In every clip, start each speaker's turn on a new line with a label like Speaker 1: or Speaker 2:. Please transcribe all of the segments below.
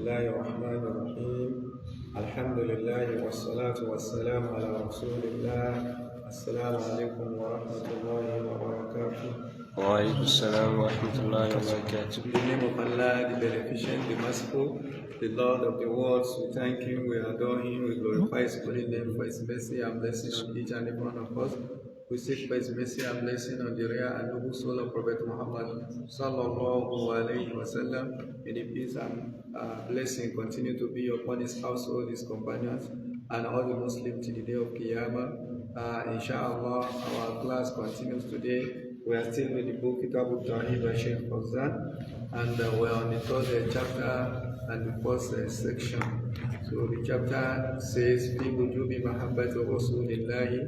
Speaker 1: الله الرحمن الرحيم الحمد لله والصلاة والسلام على رسول الله السلام عليكم ورحمة الله وبركاته.
Speaker 2: وعليكم السلام ورحمة الله وبركاته.
Speaker 1: In the name of Allah, the beneficent, the merciful, the Lord of the worlds, we thank Him, we adore Him, we glorify His holy name for His mercy and blessing on each and every one of us. We seek for His mercy and blessing on the rare and noble soul of Prophet Muhammad sallallahu alaihi wasallam. May the peace and blessing continue to be upon His household, His companions, and all the Muslims till the day of Qiyamah. Inshallah, our class continues today. We are still with the book Kitabu Tawhid by Sheikh Al-Fawzan, and we are on the third chapter and the first section. So the chapter says, "Fi wujubi mahabbati Rasulillahi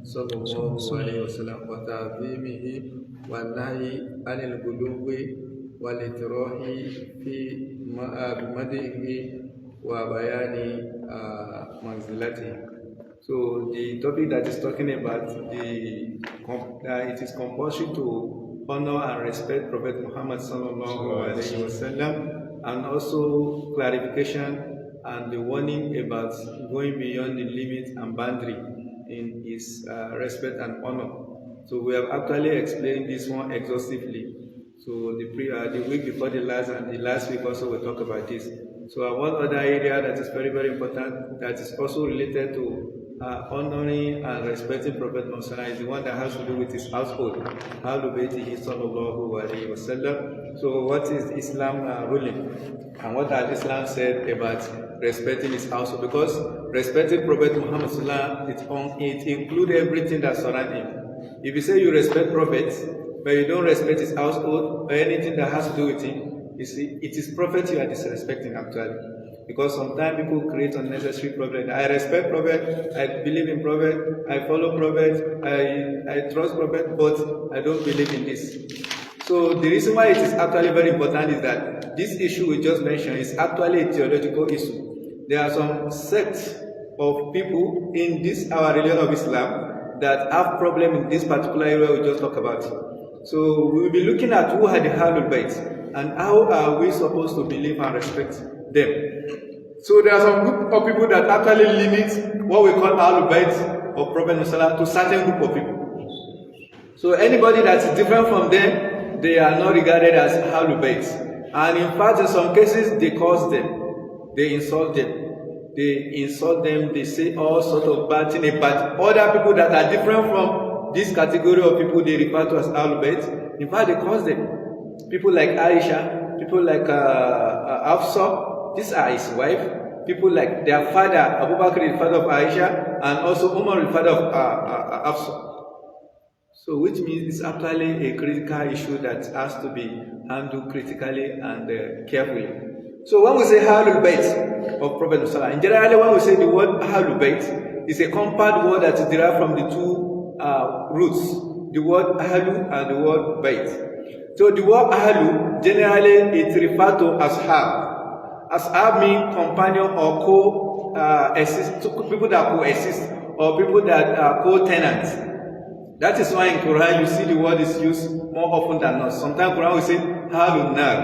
Speaker 1: sallallahu alaihi wasallam wa ta'zimihi wa nahi anil ghuluwi wal itrahi fi madihi wa bayani manzilatihi." So the topic that is talking about it is compulsory to honor and respect Prophet Muhammad sallallahu alaihi wasallam, and also clarification and the warning about going beyond the limit and boundary in his respect and honor. So we have actually explained this one exhaustively. So the week before the last and the last week also we talk about this. So one other area that is very, very important that is also related to honoring and respecting Prophet Muhammad is the one that has to do with his household. Ahlul sallallahu alaihi wasallam. So what is Islam ruling? And what has Islam said about respecting his household? Because respecting Prophet Muhammad it includes everything that surrounds him. If you say you respect Prophet, but you don't respect his household or anything that has to do with him, you see, it is Prophet you are disrespecting actually. Because sometimes people create unnecessary problems. I respect Prophet, I believe in Prophet, I follow Prophet, I trust Prophet, but I don't believe in this. So the reason why it is actually very important is that this issue we just mentioned is actually a theological issue. There are some sects of people in this our religion of Islam that have problem in this particular area we just talked about. So we will be looking at who are the Ahlul Bayt and how are we supposed to believe and respect them. So there are some group of people that actually limit what we call Ahlul Bayt of Prophet Muhammad to certain group of people. So anybody that is different from them, they are not regarded as Ahlul Bayt. And in fact, in some cases, they curse them, they insult them, they say all sorts of bad things about other people that are different from this category of people they refer to as Ahlul Bayt. In fact, they curse them. People like Aisha, people like Hafsa, these are his wife. People like their father, Abu Bakr, the father of Aisha, and also Umar, the father of Hafsa. So which means it's actually a critical issue that has to be handled critically and carefully. So when we say Ahlul Bayt of Prophet Muhammad, in general when we say the word Ahlul Bayt, it's a compound word that is derived from the two roots, the word Ahlu and the word Bayt. So the word Ahlu, generally it refers to Ashab. Ashab means companion or co-assist, people that co-assist or people that are co-tenants. That is why in Quran you see the word is used more often than not. Sometimes Quran will say Ahlul Nar.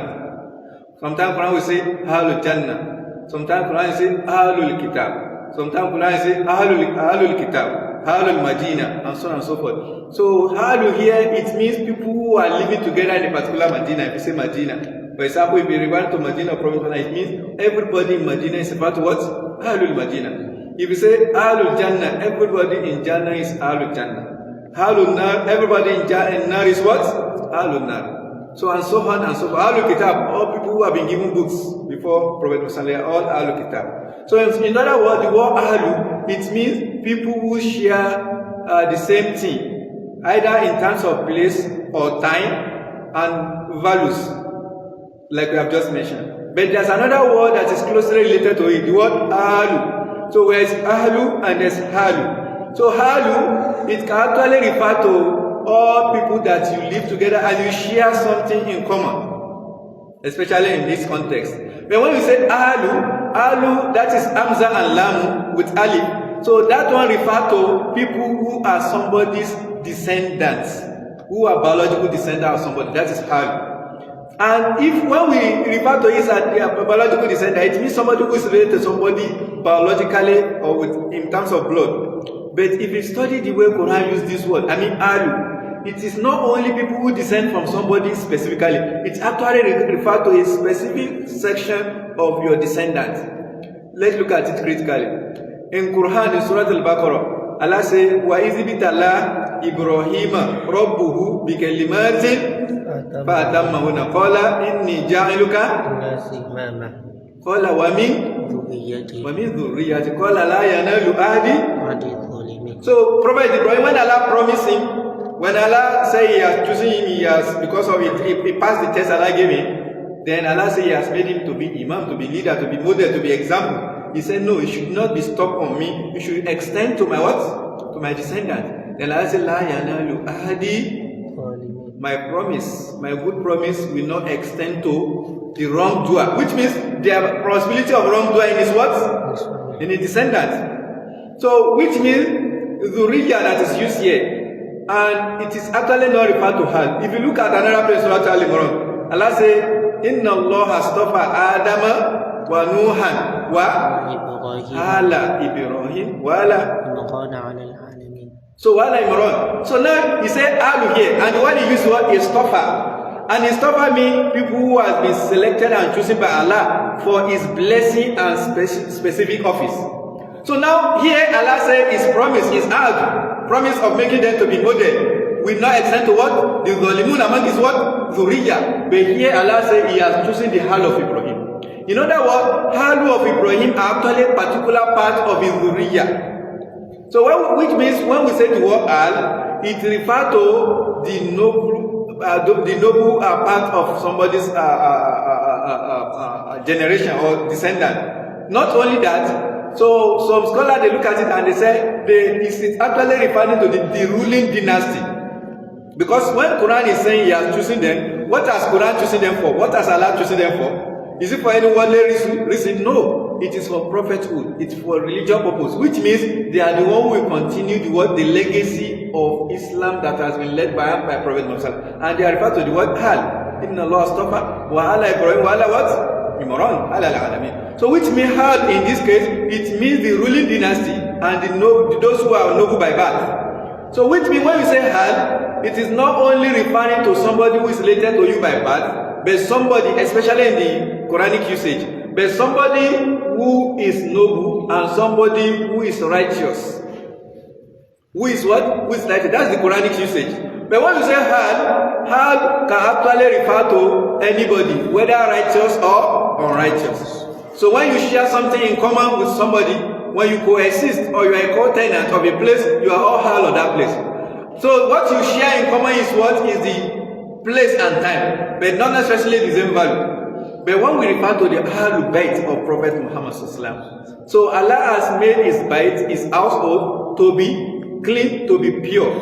Speaker 1: Sometimes Quran will say Ahlul Jannah. Sometimes Quran will say Ahlul Kitab. Sometimes Quran will say Ahlul Kitab, Ahlul Madina, and so on and so forth. So Ahlul here, it means people who are living together in a particular Madina. If you say Madina, for example, if you refer to Madina Prophet, it means everybody in Madina is about what? Ahlul Madina. If you say Ahlul Jannah, everybody in Jannah is Ahlul Jannah. Ahlul Nar, everybody in Nar is what? Ahlul Nar. So and so on and so forth. Ahlul Kitab, all people who have been given books before Prophet Muhammad, all Ahlul Kitab. So in other words, the word Ahlu, it means people who share the same thing, either in terms of place or time and values, like we have just mentioned. But there's another word that is closely related to it, the word Ahlu. So there's Ahlu and there's Halu. So Halu, it can actually refer to all people that you live together and you share something in common, especially in this context. But when we say Ahlul, that is Hamza and Lam with Alif. So that one refers to people who are somebody's descendants, who are biological descendants of somebody. That is Ahlul. And if when we refer to it as biological descendant, it means somebody who is related to somebody biologically or in terms of blood. But if you study the way Quran uses this word, I mean Ahlul, it is not only people who descend from somebody specifically. It actually refers to a specific section of your descendants. Let's look at it critically. In Quran, in Surah Al-Baqarah, Allah says, وَإِذِ بِتَلَّى إِبْرَاهِيمَ رَبُّهُ بِكَلِمَاتٍ فَأَتَمَّهُنَّ قَالَ إِنِّي جَاعِلُكَ قَالَ وَمِنْ ذُرِّيَّتِي قَالَ لَا يَنَالُ أَحْدِي. So Prophet Ibrahim, when Allah promised him, when Allah said he has chosen him, he has, because of it, he passed the test Allah gave him, then Allah said he has made him to be imam, to be leader, to be model, to be example. He said, no, it should not be stopped on me. You should extend to my what? To my descendants. Then Allah said, La yanalu ahdi. My promise, my good promise will not extend to the wrongdoer. Which means the possibility of wrongdoing is what? In the descendants. So, which means the region that is used here. And it is actually not referred to Hal. If you look at another place, Surah Al-Imran, Allah says, Inna Allah astafa Adama wa Nuhan wa ala Ibrahim wa ala. So wala Imran. So now he said Ahlul here, and when he used what is Istafa. And Istafa means people who have been selected and chosen by Allah for his blessing and specific office. So now here Allah said his promise is Ahlul, promise of making them to be model, will not extend to what? The Zalimun among his what? Zuriya. But here Allah said he has chosen the Hal of Ibrahim. In other words, Halu of Ibrahim are actually a particular part of his Zuriya. So which means when we say the word Al, it refers to the noble part of somebody's generation or descendant. Not only that, so some scholars they look at it and they say it's actually referring to the ruling dynasty. Because when Quran is saying he has chosen them, what has Quran chosen them for? What has Allah chosen them for? Is it for any worldly reason? No. It is for prophethood. It's for religious purpose. Which means they are the one who will continue the legacy of Islam that has been led by Prophet Muhammad. And they are referred to the word Hal. Inna Allah astafa wa ala Ibrahim wa ala what? Imran. Ala al-alamin. So which means Hal in this case, it means the ruling dynasty and those who are noble by birth. So which means when we say Hal, it is not only referring to somebody who is related to you by birth, but somebody, especially in the Quranic usage, but somebody who is noble and somebody who is righteous. Who is what? Who is righteous? That's the Quranic usage. But when you say Hal can actually refer to anybody, whether righteous or unrighteous. So when you share something in common with somebody, when you coexist or you are a co-tenant of a place, you are all Hal of that place. So what you share in common is what? Is the place and time, but not necessarily the same value. But when we refer to the Ahlul Bayt of Prophet Muhammad Sallallahu, so Allah has made his Bayt, his household, to be clean, to be pure.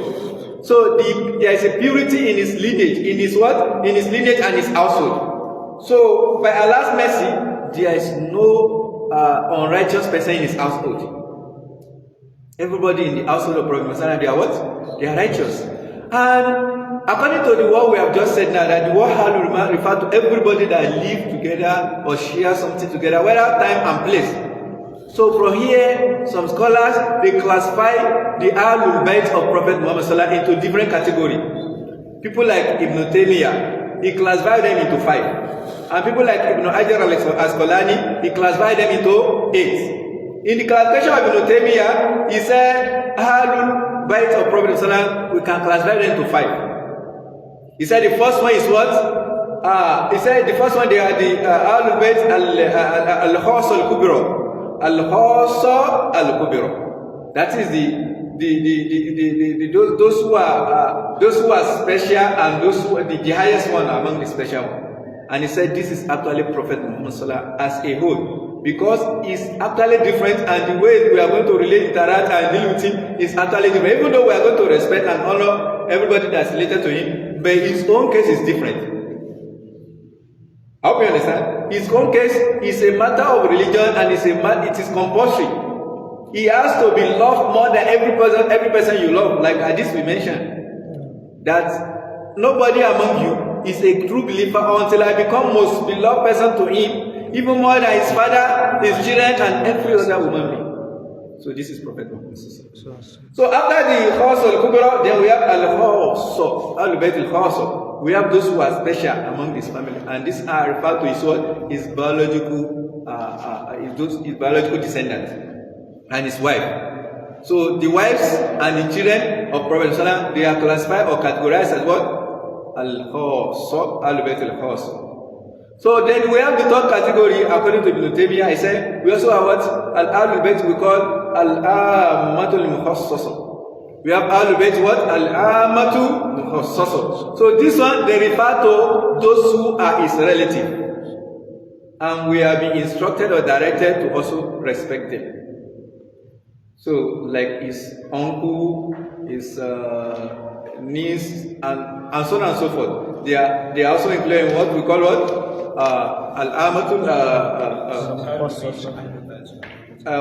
Speaker 1: So there is a purity in his lineage, in his what? In his lineage and his household. So by Allah's mercy, there is no unrighteous person in his household. Everybody in the household of Prophet Muhammad, they are what? They are righteous. And according to the word we have just said now, that the word Ahlul refer to everybody that live together or share something together, whether time and place. So from here, some scholars, they classify the Ahlul Bayt of Prophet Muhammad into different categories. People like Ibn Taymiyyah, he classified them into 5. And people like Ibn Hajar al-Asqalani, he classified them into 8. In the classification of Ibn Taymiyyah, he said Ahlul Bayt of Prophet Muhammad, we can classify them into 5. He said the first one is what? He said the first one, they are the Ahlul Bayt al-Khas al-Kubra. Al-Khas al-Kubra. That is those who are special and those who are the highest one among the special one. And he said this is actually Prophet Muhammad as a whole, because he's actually different, and the way we are going to relate, interact and deal with him is actually different. Even though we are going to respect and honor everybody that's related to him, but his own case is different. I hope you understand. His own case is a matter of religion, and it is compulsory. He has to be loved more than every person you love. Like this we mentioned, that nobody among you is a true believer until I become most beloved person to him, even more than his father, his children, and every other woman being. So this is Prophet Muhammad. So after the Khas al-Kubra, then we have Al-Khasa, Al-Bayt al-Khasa. We have those who are special among this family, and these are referred to as what? His biological, his biological descendants and his wife. So the wives and the children of Prophet Sallallahu, they are classified or categorized as what? Al-Khasa, Al-Bayt al-Khasa. So then we have the third category according to Ibn Taymiyyah. I said we also have what? Al-Ahlul Bayt we call Al-Ammatul Mukhassasa. We have Ahlul Bayt what? Al-Ammatul Mukhassasa. So this one they refer to those who are his relatives, and we are being instructed or directed to also respect them. So like his uncle, his niece, and so on and so forth. They are also included in what we call what? Al-Amatul,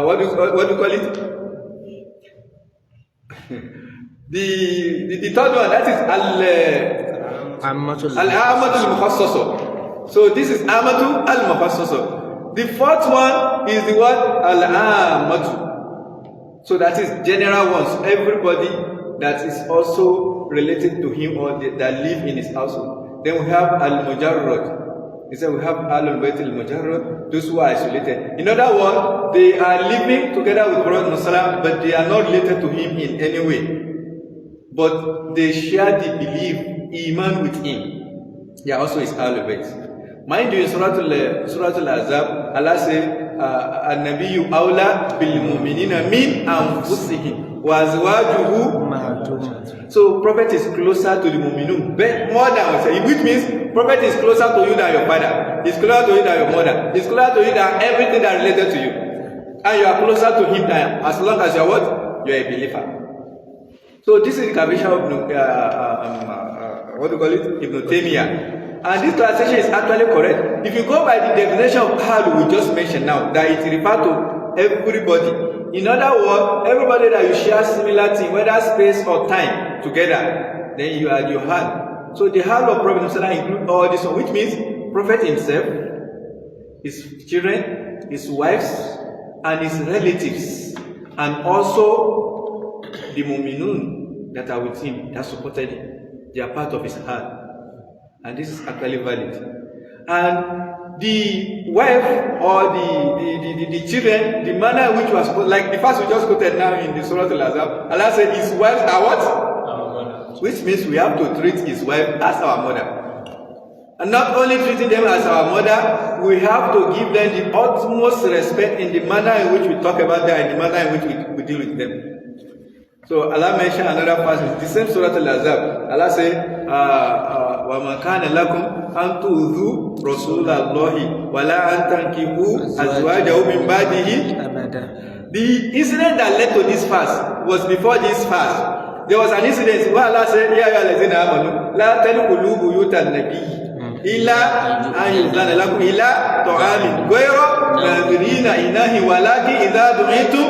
Speaker 1: what do you call it? the third one, that is Al-Amatul Mukhassasa. So this is Amatul Al-Mukhassasa. The fourth one is the word Al-Amatul. So that is general ones, everybody that is also related to him or that live in his household. Then we have Al-Mujarrad. He said we have Ahlul Bayt al-Mujarrad, those who are isolated. In other words, they are living together with Prophet Muhammad, but they are not related to him in any way. But they share the belief, Iman with him. They are also his Ahlul Bayt. Mind you, in Surah Al-Azab, Allah says, An-Nabiyyu awla bil-mu'minina min anfusihim wa azwajuhu. So Prophet is closer to the mu'minun, but more than I say, which means Prophet is closer to you than your father, he's closer to you than your mother, he's closer to you than everything that related to you, and you are closer to him than as long as you are what? You are a believer. So this is the definition of what do you call it? Ibn Taymiyyah. And this translation is actually correct. If you go by the definition of Ahlul we just mentioned now, that it refers to everybody. In other words, everybody that you share similar thing, whether space or time together, then you are your hand. So the hand of Prophet Muhammad include all this one, which means Prophet himself, his children, his wives, and his relatives, and also the mu'minun that are with him, that supported him. They are part of his heart. And this is actually valid. And the wife or the children, the manner in which was like the first we just quoted now in the Surah Al-Azab, Allah said his wives are what? Our mother. Which means we have to treat his wife as our mother. And not only treating them as our mother, we have to give them the utmost respect in the manner in which we talk about them and the manner in which we deal with them. So Allah mentioned another passage, the same Surah Al-Azab. Allah said, وَمَا كَانَ لَكُمْ أَن تُؤْذُوا رَسُولَ اللَّهِ وَلَا أَن تَنكِحُوا أَزْوَاجَهُ مِن بَعْدِهِ. The incident that led to this fast was before this fast. There was an incident where Allah said, يَا أَيُّهَا الَّذِينَ آمَنُوا لَا تَدْخُلُوا بُيُوتَ النَّبِيِّ إِلَّا أَن يُؤْذَنَ لَكُمْ إِلَىٰ طَعَامٍ غَيْرَ نَاظِرِينَ إِنَاهِ وَلَٰكِنْ إِذَا دُعِيتُمْ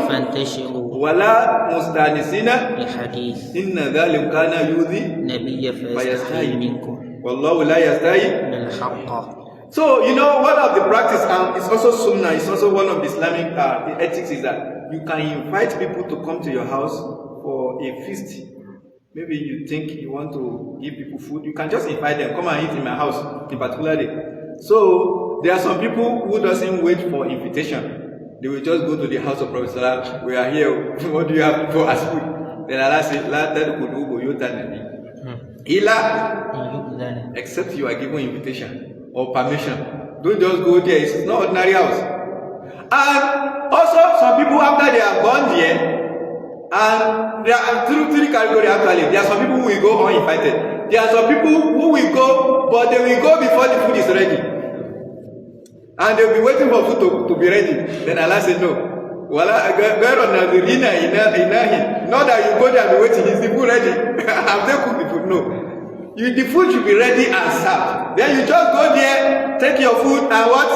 Speaker 1: فَانتَشِرُوا وَلَا مُسْتَأْنِسِينَ لِحَدِيثٍ إِنَّ ذَلِكَ كَانَ يُؤْذِي النَّبِيَّ فَيَسْتَحْيِي مِنكُمْ وَاللَّهُ لَا يَسْتَحْيِي مِنَ الْحَقِّ. So you know, one of the practice, and it's also sunnah, it's also one of the Islamic ethics, is that you can invite people to come to your house for a feast. Maybe you think you want to give people food, you can just invite them, come and eat in my house in particular day. So there are some people who doesn't wait for invitation. They will just go to the house of Prophet Sallallahu. We are here. What do you have for us food? Then Allah says, "La tadkhulu buyutan nabi illa," except you are given invitation or permission. Don't just go there. It's not ordinary house. And also, some people after they have gone there, and there are three categories actually. There are some people who will go uninvited. There are some people who will go, but they will go before the food is ready. And they'll be waiting for food to be ready. Then Allah said, no. Not that you go there and be waiting. Is the food ready? Have they cooked the food? No. The food should be ready and served. Then you just go there, take your food and what?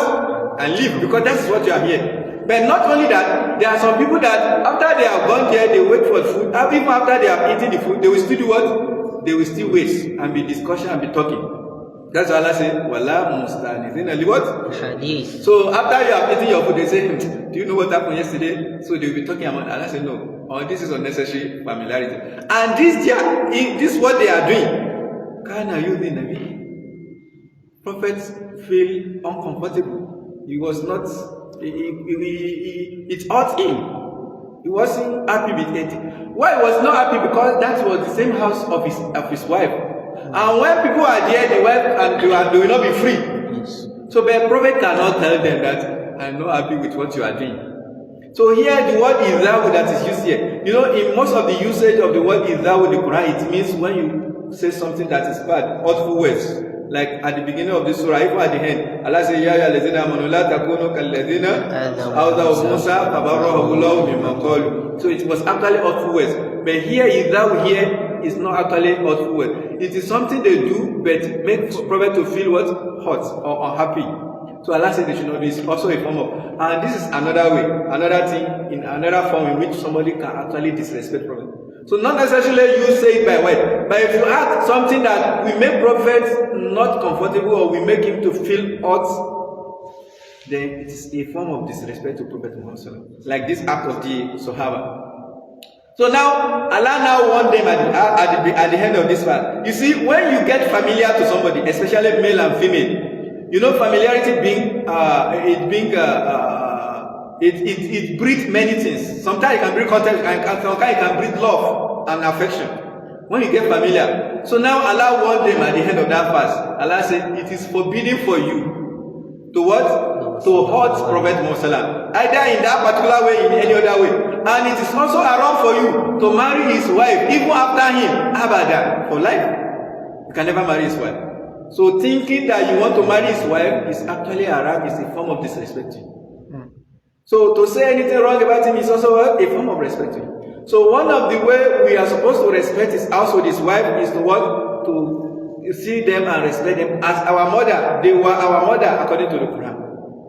Speaker 1: And leave. Because that's what you are here. But not only that, there are some people that after they have gone there, they wait for the food. Even after they have eaten the food, they will still do what? they will still wait and be discussion and be talking. That's why Allah said, Wala mustanizina what?
Speaker 2: Hadith.
Speaker 1: So after you have eaten your food, they say, do you know what happened yesterday? So they will be talking about Allah said, no. Oh, this is unnecessary familiarity. And this is what they are doing. Kana yudhi Nabi. Prophets feel uncomfortable. He was not, it hurt him. He wasn't happy with it. Why he was not happy? Because that was the same house of his wife. And when people are there, the wife and they will not be free.
Speaker 2: Yes.
Speaker 1: So the prophet cannot tell them that I'm not happy with what you are doing. So here the word Izawu that is used here. You know, in most of the usage of the word Izawu in the Quran, it means when you say something that is bad, hurtful words. Like at the beginning of the surah, even at the end, Allah says, Ya lazina amanu la takunu kalladhina awdaw Musa fabarrahu Allahu mimma qalu. So it was actually hurtful words. But here Izawu here is not actually hurtful words. It is something they do, but make prophet to feel what? Hurt or unhappy. So Allah said they should not do this. Also a form of, and this is another way, another thing, in another form in which somebody can actually disrespect prophet. So not necessarily you say it by word, but if you add something that we make prophets not comfortable or we make him to feel hurt, then it is a form of disrespect to Prophet Muhammad. Like this act of the Sahaba. So now, Allah now warned them at the end of this verse. You see, when you get familiar to somebody, especially male and female, you know, familiarity it breeds many things. Sometimes it can breed contempt, and sometimes it can breed love and affection. When you get familiar. So now Allah warned them at the end of that verse. Allah said, it is forbidden for you to what? To hurt Prophet Muhammad. Either in that particular way, in any other way. And it is also haram for you to marry his wife, even after him, abadan, for life. You can never marry his wife. So thinking that you want to marry his wife is actually haram, is a form of disrespecting. So to say anything wrong about him is also a form of respecting. So one of the way we are supposed to respect his household, his wife, is to what? To see them and respect them as our mother. They were our mother according to the Quran.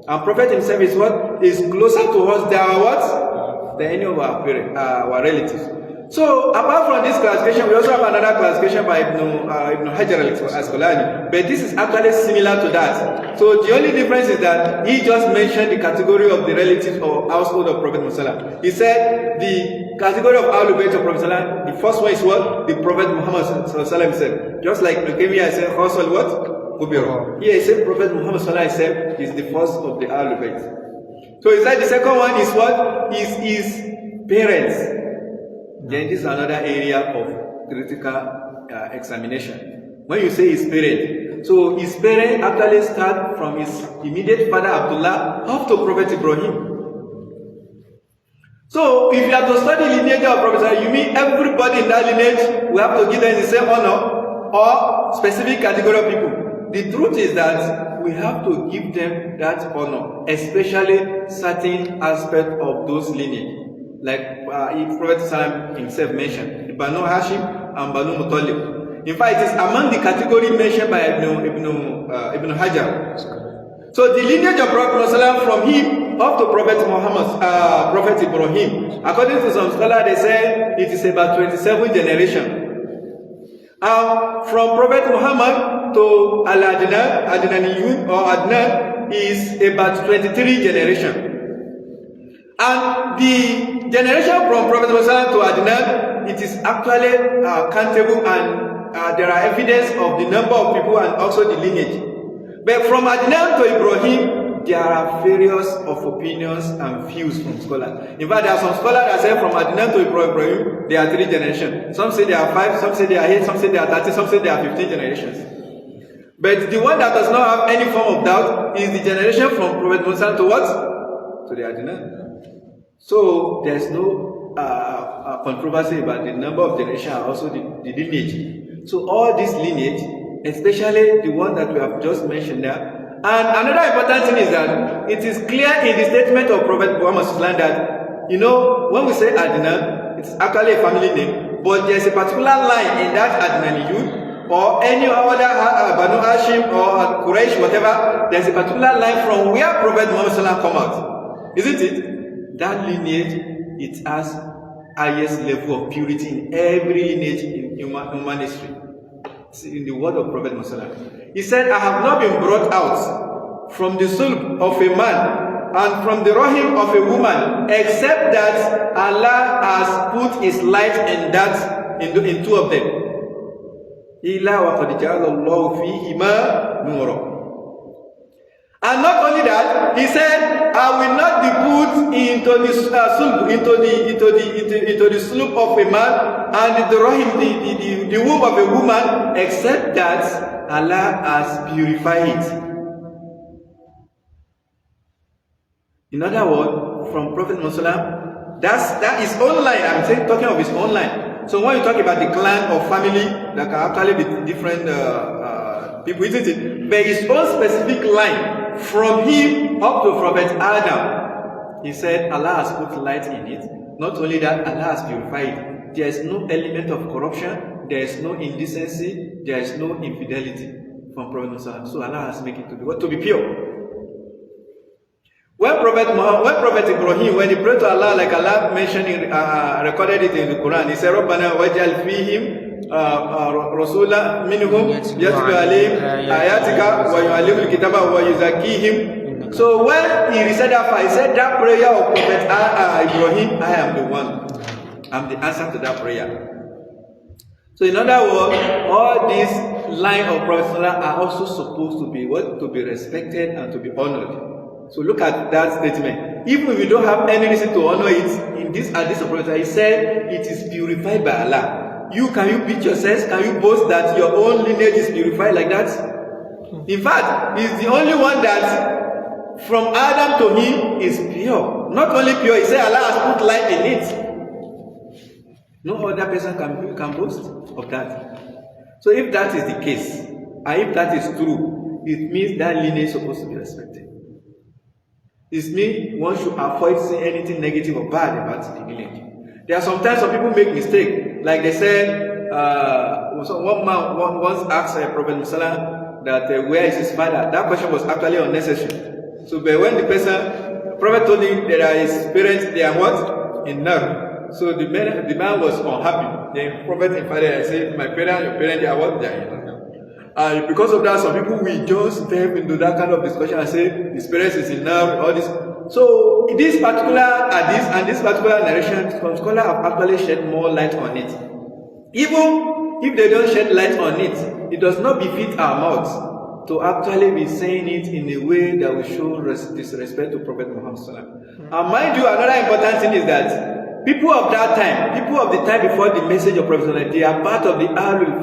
Speaker 1: And Prophet himself is what? Is closer to us than our what? Than any of our parents, our relatives. So apart from this classification, we also have another classification by Ibn Hajar al-Asqalani, but this is actually similar to that. So the only difference is that he just mentioned the category of the relatives or household of Prophet Muhammad. He said the category of Ahlul of Prophet Muhammad, the first one is what? The Prophet Muhammad said. Just like Kabir said, household what? Kabir. Here he said Prophet Muhammad said is the first of the Ahlul Bayt. So he said the second one is what? Is his parents. Then this is another area of critical examination. When you say his parent, so his parent actually start from his immediate father Abdullah up to Prophet Ibrahim. So if you have to study lineage of Prophet, you mean everybody in that lineage we have to give them the same honor or specific category of people. The truth is that we have to give them that honor, especially certain aspects of those lineage. Like Prophet himself mentioned, Banu Hashim and Banu Muttalib. In fact, it is among the category mentioned by Ibn Hajar. So the lineage of Prophet from him up to Prophet Muhammad, Prophet Ibrahim, according to some scholars, they say it is about 27 generations. From Prophet Muhammad to Adnaniyun or Adnan is about 23 generations. And the generation from Prophet Muhammad to Adnan, it is actually countable, and there are evidence of the number of people and also the lineage. But from Adnan to Ibrahim, there are various of opinions and views from scholars. In fact, there are some scholars that say from Adnan to Ibrahim, there are 3 generations. Some say there are 5, some say there are 8, some say there are 30, some say there are 15 generations. But the one that does not have any form of doubt is the generation from Prophet Muhammad to what? To the Adnan. So there's no controversy about the number of generations and also the lineage. So all this lineage, especially the one that we have just mentioned there. And another important thing is that it is clear in the statement of Prophet Muhammad that, you know, when we say Adnan, it's actually a family name, but there's a particular line in that Adnaniyun or any other Banu Hashim or Quraysh, whatever, there's a particular line from where Prophet Muhammad come out. Isn't it? That lineage, it has highest level of purity in every lineage in human history. in the word of Prophet Muhammad. He said, I have not been brought out from the sulb of a man and from the rahim of a woman, except that Allah has put His light in that, in two of them. And not only that, he said, I will not be put into the sloop of a man and the rahim, the womb of a woman, except that Allah has purified it. In other words, from Prophet Muhammad, that is online. I'm saying, talking of his online. So when you talk about the clan or family, that can actually be different people, isn't it? But his own specific line, from him up to Prophet Adam, he said Allah has put light in it. Not only that, Allah has purified it. There is no element of corruption, there is no indecency, there is no infidelity from Prophet Muhammad. So Allah has made it to be pure. When Prophet Ibrahim, when he prayed to Allah, like Allah mentioned, recorded it in the Quran, he said, Rabbana waj'al fihim rasula minhum yatlu alayhim ayatika wa yu'allimul kitaba wa yuzakkihim. So when he recited that, he said that prayer of Prophet Ibrahim, I am the one. I'm the answer to that prayer. So in other words, all these lines of Prophet are also supposed to be respected and to be honored. So look at that statement. Even if you don't have any reason to honor it, in this hadith of Prophet, he said it is purified by Allah. Can you beat yourself? Can you boast that your own lineage is purified like that? In fact, he's the only one that from Adam to him is pure. Not only pure, he said Allah has put light in it. No other person can boast of that. So if that is the case, and if that is true, it means that lineage is supposed to be respected. It means one should avoid saying anything negative or bad about the lineage. There are sometimes some people make mistakes. Like they said, one man once asked Prophet Muhammad that where is his father? That question was actually unnecessary. So but when the Prophet told him that his parents, they are what? In Nar. So the man was unhappy. The Prophet invited and said, my parents, your parents, they are what? They are in Nar. Because of that, some people will just delve into that kind of discussion and say his parents is in Nar, all this. So this particular hadith and this particular narration, some scholars have actually shed more light on it. Even if they don't shed light on it, it does not befit our mouths to actually be saying it in a way that will show disrespect to Prophet Muhammad. And mind you, another important thing is that people of that time, people of the time before the message of Prophet, they are part of the Ahlul.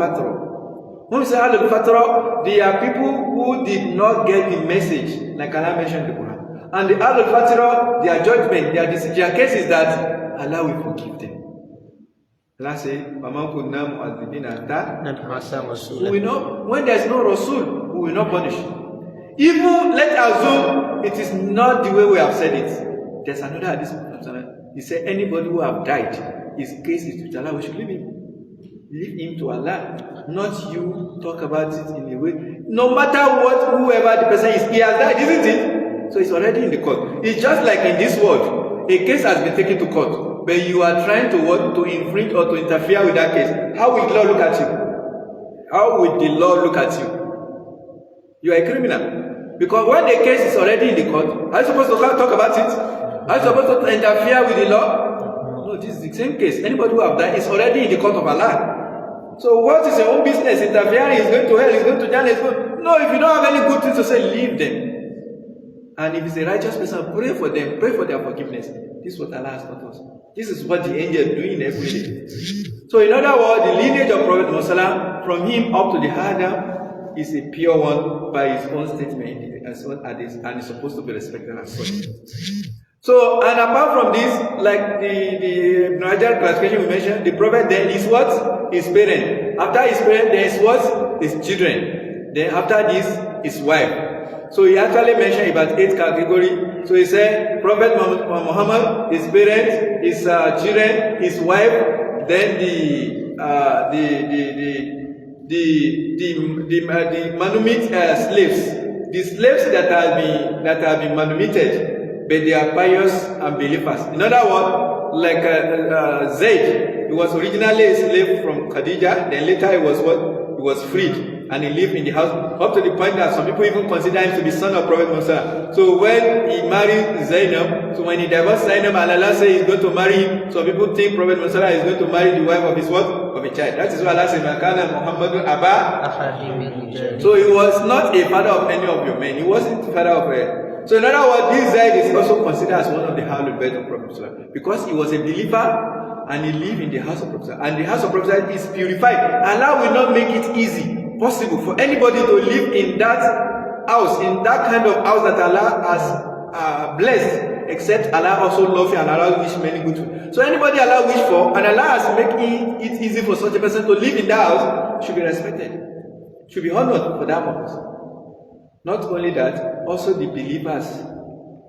Speaker 1: When we say Ahlul, they are people who did not get the message, like Allah mentioned in the Quran. And the Ahlul, their judgment, their case is that Allah will forgive them. Allah says, we know when there is no Rasul, we will not punish. Even let's assume it is not the way we have said it. There's another hadith. He said, anybody who have died, his case is with Allah, we should leave him. Leave him to Allah, not you talk about it in a way. No matter what, whoever the person is, he has died, isn't it? So it's already in the court. It's just like in this world, a case has been taken to court, but you are trying to infringe or to interfere with that case. How will the law look at you? How will the law look at you? You are a criminal. Because when the case is already in the court, are you supposed to talk about it? Are you supposed to interfere with the law? No, this is the same case. Anybody who have died is already in the court of Allah. So what is your own business? Interfering is going to hell, is going to Jannah. No, if you don't have any good things to say, leave them. And if it's a righteous person, pray for them, pray for their forgiveness. This is what Allah has taught us. This is what the angel is doing every day. So in other words, the lineage of Prophet Muhammad, from him up to the Adam, is a pure one by his own statement, as well as this, and is supposed to be respected as such. So, and apart from this, like the Niger classification we mentioned, the Prophet then is what? His parent. After his parent, there is what? His children. Then after this, his wife. So he actually mentioned about 8 categories. So he said, Prophet Muhammad, his parents, his children, his wife, then the manumit slaves. The slaves that have been manumitted, but they are pious and believers. In other words, like Zayd, he was originally a slave from Khadija, then later he was what? He was freed and he lived in the house, up to the point that some people even consider him to be son of Prophet Musa. So when he married Zainab, so when he divorced Zainab and Allah says he's going to marry him, some people think Prophet Musa is going to marry the wife of his what? Of a child. That is why Allah says, Makana Muhammadun Abba. So he was not a father of any of your men. He wasn't the father of a... So in other words, this Zaid is also considered as one of the Ahlul Bayt of Prophet Musa, because he was a believer and he lived in the house of Prophet. And the house of Prophet is purified. Allah will not make it easy, possible for anybody to live in that house, in that kind of house that Allah has blessed, except Allah also loves you and Allah wish many good things. So anybody Allah wish for, and Allah has made it easy for such a person to live in that house, should be respected, should be honored for that purpose. Not only that, also the believers,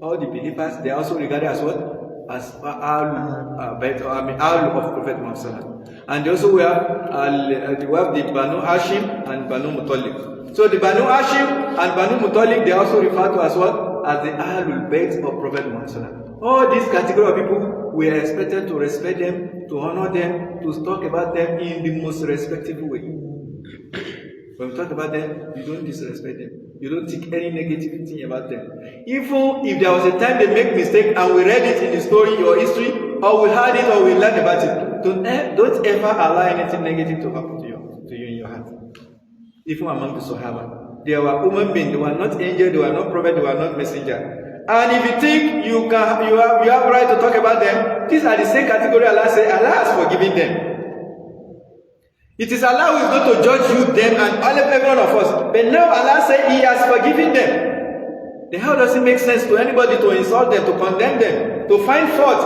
Speaker 1: all the believers, they are also regarded as what? As Bayt, Ahlul of Prophet Muhammad. And also we have the Banu Hashim and Banu Muttalib. So the Banu Hashim and Banu Muttalib, they are also referred to as what? As the Ahlul Bayt of Prophet Muhammad. All these category of people, we are expected to respect them, to honor them, to talk about them in the most respectful way. When we talk about them, you don't disrespect them. You don't think any negative thing about them. Even if there was a time they make mistake and we read it in the story or history, or we heard it or we learned about it, don't ever allow anything negative to happen to you in your heart. Even among the Sahaba, they were human beings. They were not angels. They were not prophets. They were not messenger. And if you think you have right to talk about them, these are the same category Allah says Allah has forgiven them. It is Allah who is going to judge you, them, and every one of us. But now Allah says He has forgiven them. Then how does it make sense to anybody to insult them, to condemn them, to find fault?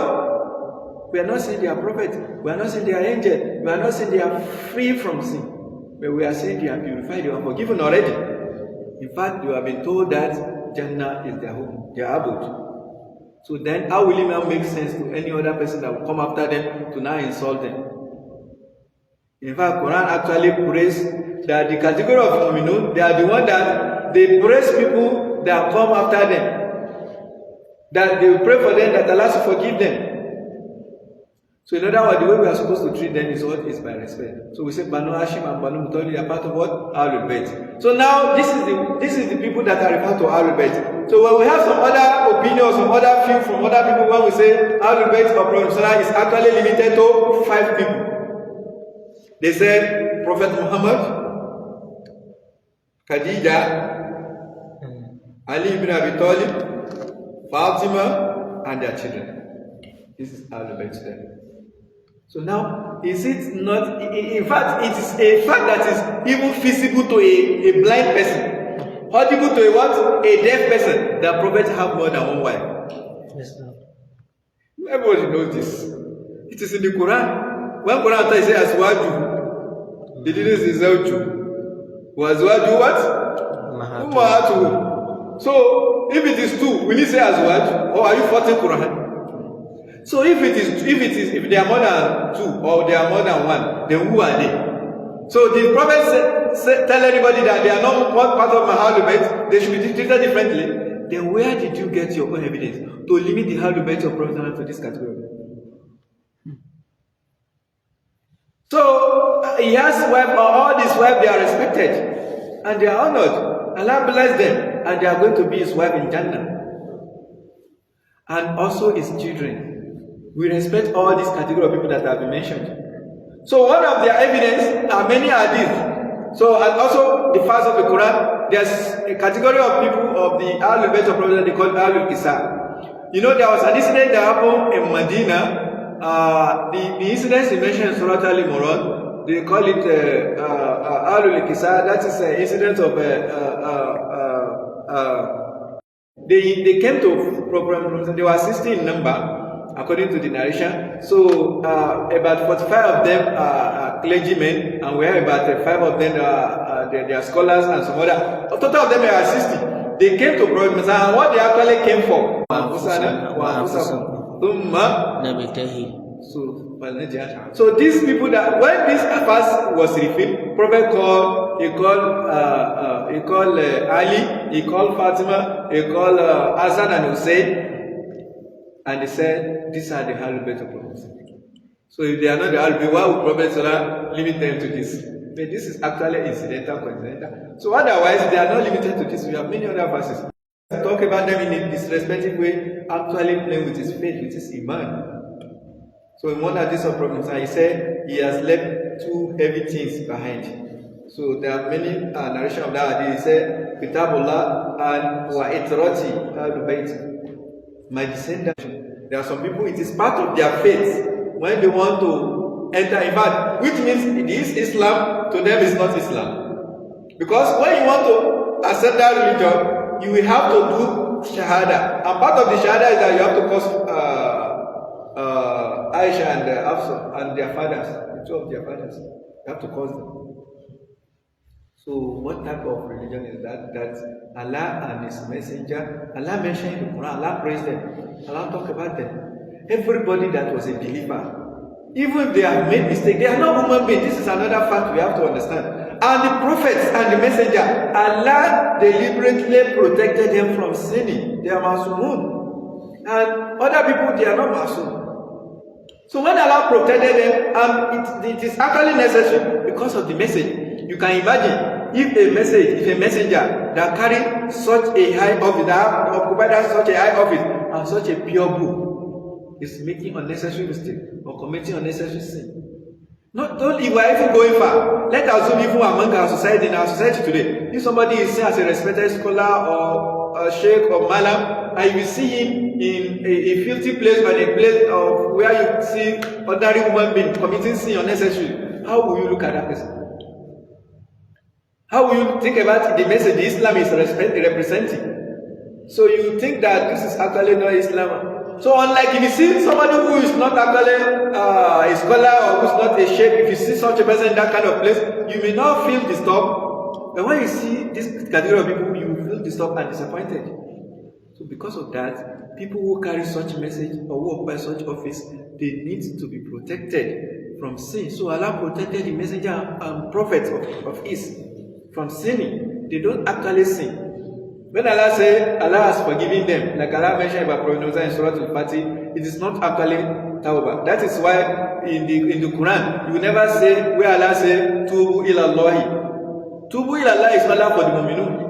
Speaker 1: We are not saying they are prophets. We are not saying they are angels. We are not saying they are free from sin. But we are saying they are purified, they are forgiven already. In fact, you have been told that Jannah is their home, their abode. So then how will it now make sense to any other person that will come after them to now insult them? In fact, Quran actually praise that the category of mu'minun, they are the one that they praise people that come after them. That they will pray for them, that Allah will forgive them. So in other words, the way we are supposed to treat them is what? Is by respect. So we say Banu Hashim and Banu Muttalib are part of what? Ahlul Bayt. So now this is the people that are referred to Ahlul Bayt. So when we have some other opinion, some other view from other people, when we say Ahlul Bayt of Prophet Muhammad is actually limited to 5 people. They said Prophet Muhammad, Khadija, Ali ibn Abi Talib, Fatima, and their children. This is Ahlul Bayt today. So now, is it not, in fact, it is a fact that is even feasible to a blind person, audible to a what? A deaf person, that prophets have more than one wife. Yes, sir. Everybody knows this. It is in the Quran. When Quran says Azwaju, it didn't say Zawju. Azwaju what? Ummahatuhum. So, if it is 2, will you say Azwaj? Or are you quoting Quran? So if they are more than 2 or they are more than 1, then who are they? So the Prophet tell anybody that they are not one part of my Ahlul Bayt, they should be treated differently. Then where did you get your own evidence to limit the Ahlul Bayt of Prophet to this category? So he has wife, or all these wives, they are respected and they are honored. Allah bless them and they are going to be his wife in Jannah. And also his children. We respect all these category of people that have been mentioned. So one of their evidence are many hadith. So and also the verse of the Quran, there's a category of people of the Ahlul Bayt of Prophet they call Ahlul Qisa. You know, there was an incident that happened in Medina. The incident is mentioned in Surah Al-Imran. They call it Ahlul Qisa. That is an incident of they came to Prophet. They were 60 in number. According to the narration, so about 45 of them are clergymen, and we have about 5 of them they are scholars and some other. A total of them are 60. They came to Prophet Muhammad, and what they actually came for. So these people that when this verse was revealed, Prophet he called Ali, he called Fatima, he called Hassan and Hussein. And they said, these are the Ahlul Bayt of Prophet. So if they are not the Ahlul Bayt, why would Prophet limit them to this? But this is actually incidental, coincidental. So otherwise, they are not limited to this. We have many other verses. Talk about them in a disrespectful way, actually playing with his faith, with his iman. So in one of these problems, he said he has left two heavy things behind. So there are many narrations of that. He said, Kitabu and Oyetunde, Bayt. My descendants. There are some people, it is part of their faith when they want to enter. In fact, which means this Islam to them is not Islam. Because when you want to accept that religion, you will have to do Shahada. And part of the Shahada is that you have to cause Aisha and Abdul and their fathers, the two of their fathers. You have to cause them. So what type of religion is that? That Allah and His Messenger, Allah mentioned in the Quran, Allah praised them, Allah talked about them. Everybody that was a believer, even if they have made mistakes, they are not human beings. This is another fact we have to understand. And the prophets and the messenger, Allah deliberately protected them from sinning. They are masumun. And other people, they are not masum. So when Allah protected them, it is actually necessary because of the message. You can imagine if a messenger that carry such a high office, that occupied such a high office and such a pure book is making unnecessary mistake or committing unnecessary sin. Don't if we are even going far. Let us assume even among our society, in our society today, if somebody is seen as a respected scholar or a sheikh or malam, and you see him in a filthy place or in a place of where you see ordinary human being committing sin unnecessary, how will you look at that person? How will you think about the message Islam is representing? So you think that this is actually not Islam. So unlike if you see somebody who is not actually a scholar or who is not a sheikh, if you see such a person in that kind of place, you may not feel disturbed. But when you see this category of people, you will feel disturbed and disappointed. So because of that, people who carry such message or who occupy such office, they need to be protected from sin. So Allah protected the messenger and prophet of His from sinning. They don't actually sin. When Allah says Allah has forgiven them, like Allah mentioned about Prophet in Surah Al-Fatih, it is not actually Tawbah. That is why in the Quran, you will never say where Allah says Tubu ila Allahi. Tubu ila Allah is Allah for the mu'minun.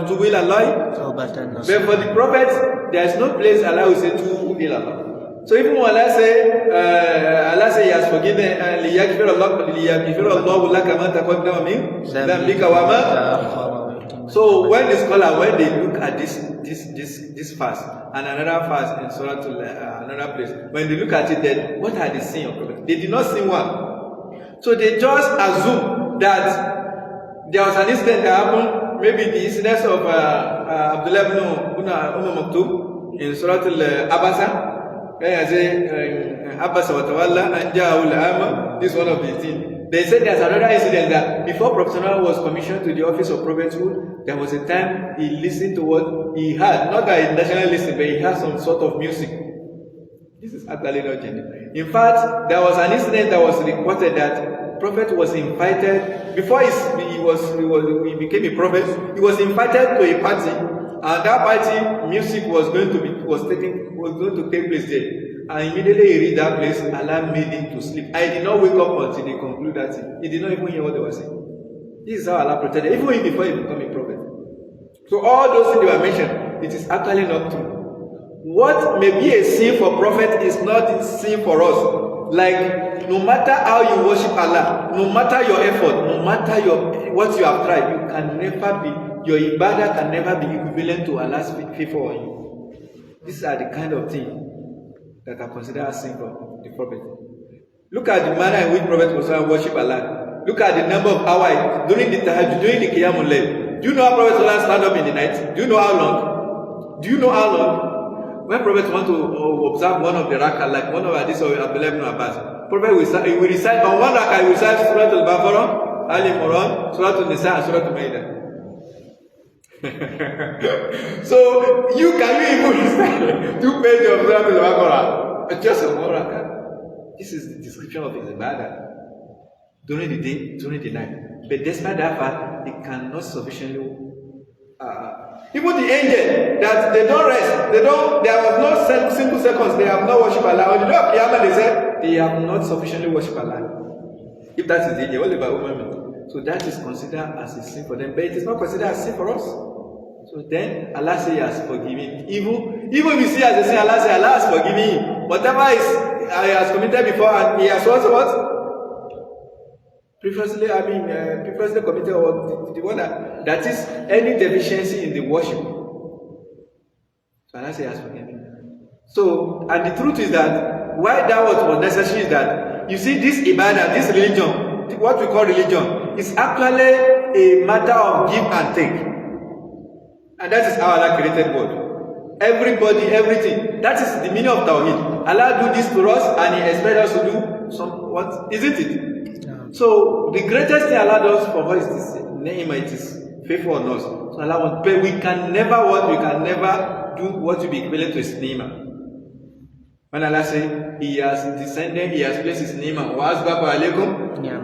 Speaker 1: Tubu ila Allahi. But for the prophets, there is no place Allah will say Tubu ila Allah. So even when Allah say He has forgiven, لِيَغْفِرَ اللَّهُ لَكَ مَا تَقَدَّمَ مِنْ ذَنْبِكَ وَمَا. So when the scholar, when they look at this verse and another verse in Surah another place, when they look at it, then what are the sin of prophets? They did not sin one. So they just assume that there was an incident that happened, maybe the incident of Abdul ibn Maktub in Surah Al-Abasa. This is one of the things. They said there's another incident that before Prophet was commissioned to the office of prophethood, there was a time he listened to what he had. Not that he naturally listened, but he had some sort of music. This is actually not genuine. In fact, there was an incident that was reported that Prophet was invited, before he became a prophet, he was invited to a party, and that party, music was going to take place there. And immediately he reached that place, Allah made him to sleep. I did not wake up until they conclude that thing. He did not even hear what they were saying. This is how Allah protected him, even before he became a prophet. So all those things they were mentioned, it is actually not true. What may be a sin for prophet is not a sin for us. Like, no matter how you worship Allah, no matter your effort, no matter what you have tried, you can never be, your ibadah can never be equivalent to Allah's favor on you. These are the kind of things that are considered as sin for the prophet. Look at the manner in which Prophet was worship Allah. Look at the number of hours during the Tawhid, during the Qiyamul Layl. Do you know how Prophet stand up in the night? Do you know how long? Do you know how long? When Prophet want to observe one of the rakah, like one of hadith of Abdul ibn Abbas, Prophet will recite on one rakah, he will recite Surah Al-Baqarah, Al-Imran, Surah Al-Nisa, and Surah Al-Ma'idah. So you even recite 2 pages of Surah Al-Baqarah, just a one rakah. This is the description of his ibadah during the day, during the night. But despite that fact, it cannot sufficiently. Even the angel that they don't rest, there was no simple seconds they have not worshipped Allah. On the day of Qiyamah, they said they have not sufficiently worshipped Allah. If that is the only woman, so that is considered as a sin for them, but it is not considered as sin for us. So then Allah says He has forgiven. Even if you see as a sin, Allah says Allah has forgiven him. Whatever He has committed before, and He has also what? Previously committed, or the one that is any deficiency in the worship. So Allah says He has forgiven. So, and the truth is that why that was necessary is that you see this ibadah, this religion, what we call religion, is actually a matter of give and take. And that is how Allah created world. Everybody, everything. That is the meaning of Tawhid. Allah do this to us and He expects us to do what? Isn't it? Yeah. So the greatest thing Allah does for us is this ni'mah, it is faithful on us. So Allah wants, but we can never do what will be equivalent to His ni'mah. When Allah says He has descended, He has placed His ni'mah. Wa asbaqa alaykum. Yeah.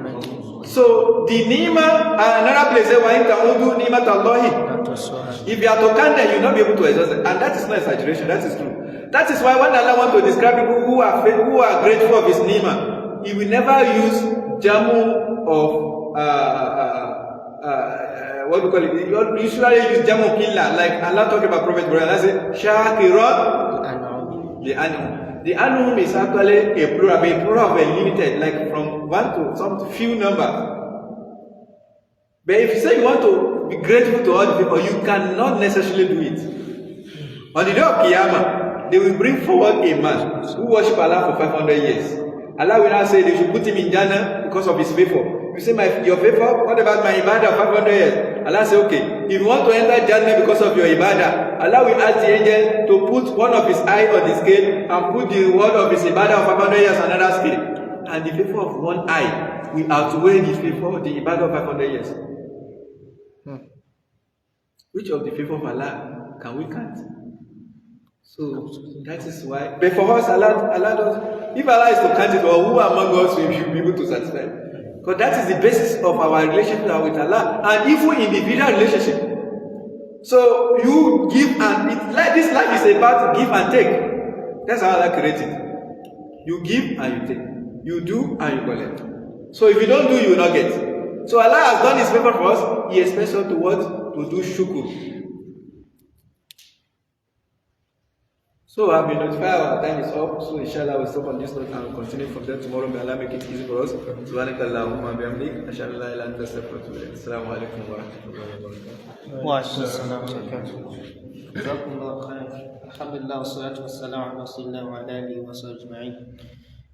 Speaker 1: So the ni'mah, another place says, wa in ta'udu ni'matallahi. If you are to count them, you will not be able to exhaust it. And that is not exaggeration, that is true. That is why when Allah wants to describe people who are grateful of His ni'mah, He will never use jamu of what we call it. You usually use jamu killa, like Allah talking about Prophet Ibrahim. Allah says shakiran the anum. The anum is actually a plural of a limited, like from one to some few number. But if you say you want to be grateful to all the people, you cannot necessarily do it. On the day of Qiyamah, they will bring forward a man who worship Allah for 500 years. Allah will now say they should put him in Jannah because of his favor. You say, your favor? What about my ibadah of 500 years? Allah say, okay, if you want to enter Jannah because of your ibadah, Allah will ask the angel to put one of his eye on the scale and put the word of his ibadah of 500 years on another scale. And the favor of one eye will outweigh the favor of the ibadah of 500 years. Which of the favor of Allah can we count? So that is why. But for us, Allah does. If Allah is to count it, or who among us we should be able to satisfy? Because that is the basis of our relationship with Allah, and even individual relationship. So you give and it's like this life is about give and take. That's how Allah created. You give and you take. You do and you collect. So if you don't do, you will not get. So Allah has done His favor for us. He expects us to what? To do shukr. So I've been notified our time is up. So inshallah we'll stop on this note and we'll continue from there tomorrow. May Allah make it easy for us. Subhanakallahumma bihamdik. Ashhadu an la ilaha illa anta astaghfiruka wa atubu ilayk. Assalamu alaikum wa rahmatullahi wa barakatuh.
Speaker 3: Wa alaikum assalam wa barakatuh. Jazakumullahu khairan. Alhamdulillah wa salatu wa salam ala rasulillah wa ala alihi wa sahbihi.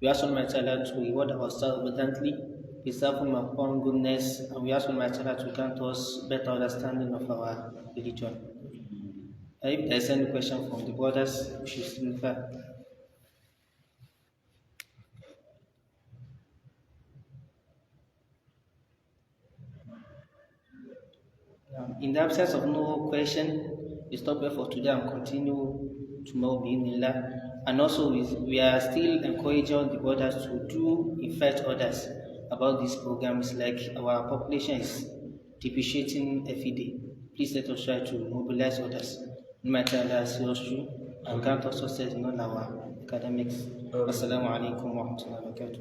Speaker 3: We ask Almighty Allah to reward our Ustadh abundantly, preserve him upon goodness, and we ask Almighty Allah to grant us better understanding of our religion. If there is any question from the brothers, we should still refer. In the absence of no question, we stop here for today and continue tomorrow, bi'idhnillah. And also, we are still encouraging the brothers to do invite others about these programs, like our population is depreciating every day. Please let us try to mobilize others. May Allah see us through and grant us success in all our academics. Assalamu alaikum wa rahmatullahi wa barakatuh.